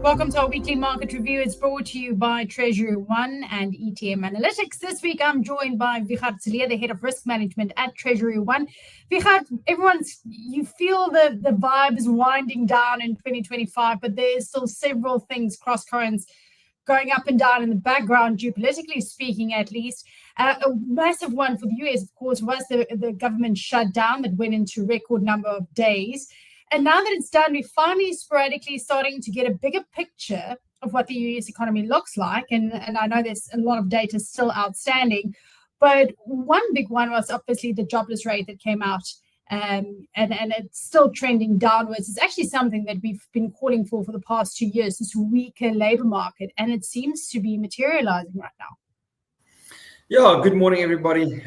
Welcome to our weekly market review. It's brought to you by TreasuryONE and ETM Analytics. This week, I'm joined by Wichard Cilliers, the head of risk management at TreasuryONE. Wichard, you feel the vibe is winding down in 2025, but there's still several things, cross currents, going up and down in the background, geopolitically speaking, at least. A massive one for the US, of course, was the government shutdown that went into record number of days. And now that it's done, we're finally sporadically starting to get a bigger picture of what the US economy looks like. And I know there's a lot of data still outstanding, but one big one was obviously the jobless rate that came out. And it's still trending downwards. It's actually something that we've been calling for the past 2 years, this weaker labor market, and it seems to be materializing right now. Yeah, good morning, everybody.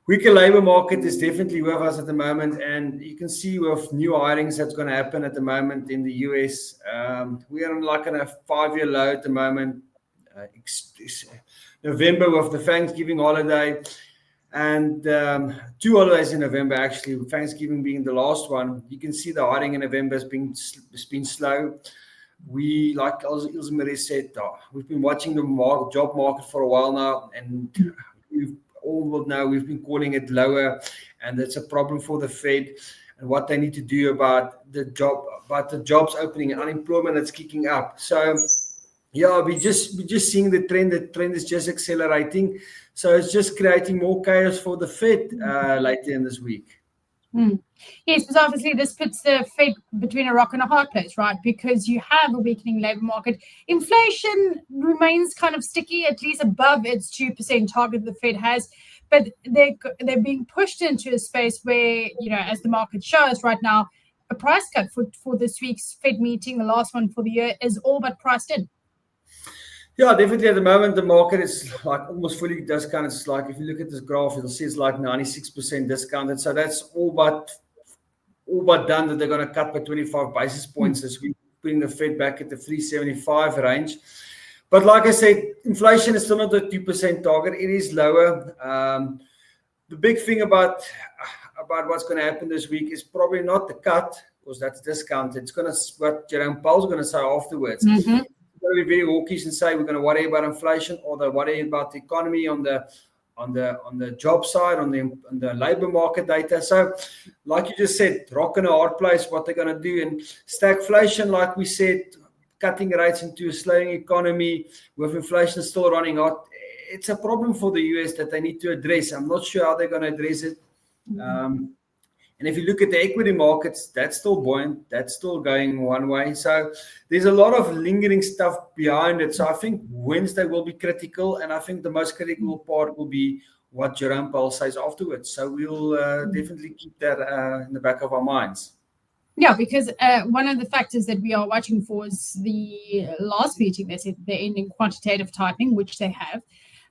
Weaker labor market is definitely with us at the moment, and you can see with new hirings that's going to happen at the moment in the US. We are on a 5-year low at the moment. November with the Thanksgiving holiday, and 2 holidays in November actually, Thanksgiving being the last one. You can see the hiring in November has been slow. We, like Ilse Marie said, we've been watching the job market for a while now, and we've all will know we've been calling it lower, and it's a problem for the Fed and what they need to do about the jobs opening and unemployment that's kicking up. So yeah, we're just seeing the trend. The trend is just accelerating. So it's just creating more chaos for the Fed later in this week. Yes, because obviously this puts the Fed between a rock and a hard place, right? Because you have a weakening labor market. Inflation remains kind of sticky, at least above its 2% target the Fed has. But they're being pushed into a space where, as the market shows right now, a price cut for this week's Fed meeting, the last one for the year, is all but priced in. Yeah, definitely at the moment, the market is almost fully discounted. It's if you look at this graph, you'll see it's 96% discounted. So that's all but done, that they're going to cut by 25 basis points this week, putting the Fed back at the 375 range. But like I said, inflation is still not the 2% target. It is lower. The big thing about what's going to happen this week is probably not the cut, because that's discounted. It's going to what Jerome Powell's going to say afterwards. Mm-hmm. Going to be very hawkish and say we're going to worry about inflation, or they're worrying about the economy on the job side, on the labor market data. So, like you just said, rock in a hard place. What they're going to do, and stagflation, like we said, cutting rates into a slowing economy with inflation still running hot. It's a problem for the US that they need to address. I'm not sure how they're going to address it. And if you look at the equity markets, that's still buoyant. That's still going one way. So there's a lot of lingering stuff behind it. So I think Wednesday will be critical. And I think the most critical part will be what Jerome Powell says afterwards. So we'll definitely keep that in the back of our minds. Yeah, because one of the factors that we are watching for is the last meeting. They said they're ending quantitative tightening, which they have.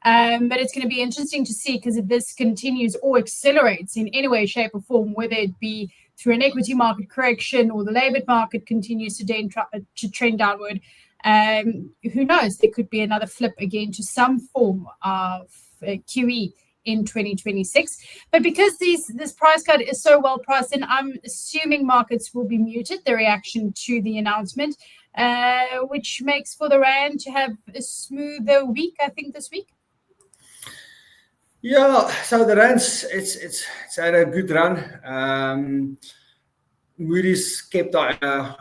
But it's going to be interesting to see, because if this continues or accelerates in any way, shape, or form, whether it be through an equity market correction or the labor market continues to trend downward, who knows? There could be another flip again to some form of QE in 2026. But because this price cut is so well priced in, I'm assuming markets will be muted, the reaction to the announcement, which makes for the Rand to have a smoother week, I think, this week. Yeah, so the Rand's it's had a good run. Moody's kept our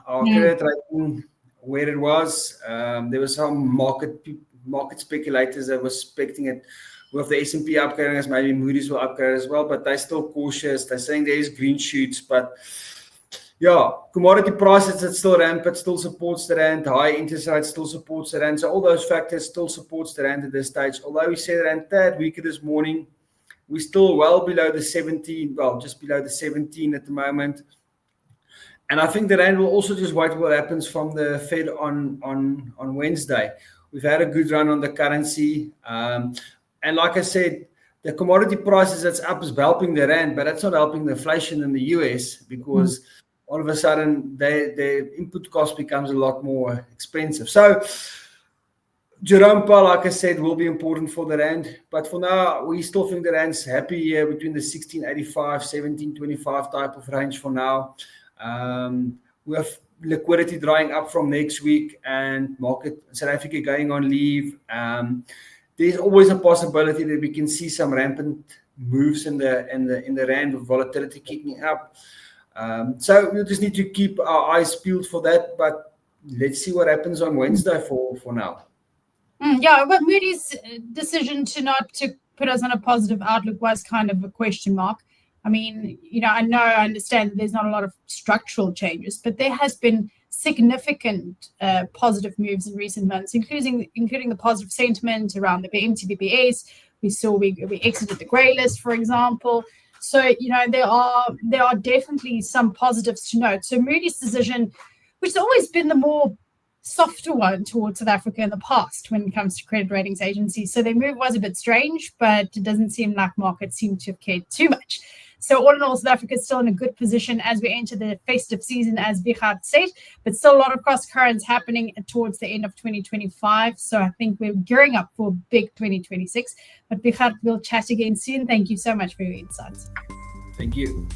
credit rating where it was. There were some market speculators that were expecting it with the S&P upgrading us, maybe Moody's will upgrade as well, but they're still cautious. They're saying there is green shoots, but yeah, commodity prices that still rampant, still supports the Rand. High interest rates still supports the Rand. So all those factors still supports the Rand at this stage. Although we said Rand tad weaker this morning, we're still well below the 17, just below the 17 at the moment. And I think the Rand will also just wait what happens from the Fed on Wednesday. We've had a good run on the currency. And like I said, the commodity prices that's up is helping the Rand, but that's not helping the inflation in the US, because all of a sudden, their input cost becomes a lot more expensive. So Jerome Powell, like I said, will be important for the rand. But for now, we still think the rand's happy here between the 16.85, 17.25 type of range for now. We have liquidity drying up from next week and market South Africa going on leave. There's always a possibility that we can see some rampant moves in the rand with volatility kicking up. So we'll just need to keep our eyes peeled for that. But let's see what happens on Wednesday for now. Yeah, but Moody's decision to put us on a positive outlook was kind of a question mark. I mean, I understand that there's not a lot of structural changes, but there has been significant positive moves in recent months, including the positive sentiment around the MTBBS. We saw we exited the grey list, for example. So there are definitely some positives to note. So Moody's decision, which has always been the more softer one towards South Africa in the past when it comes to credit ratings agencies. So their move was a bit strange, but it doesn't seem like markets seem to have cared too much. So all in all, South Africa is still in a good position as we enter the festive season, as Wichard said, but still a lot of cross currents happening towards the end of 2025. So I think we're gearing up for a big 2026. But Wichard, we'll chat again soon. Thank you so much for your insights. Thank you.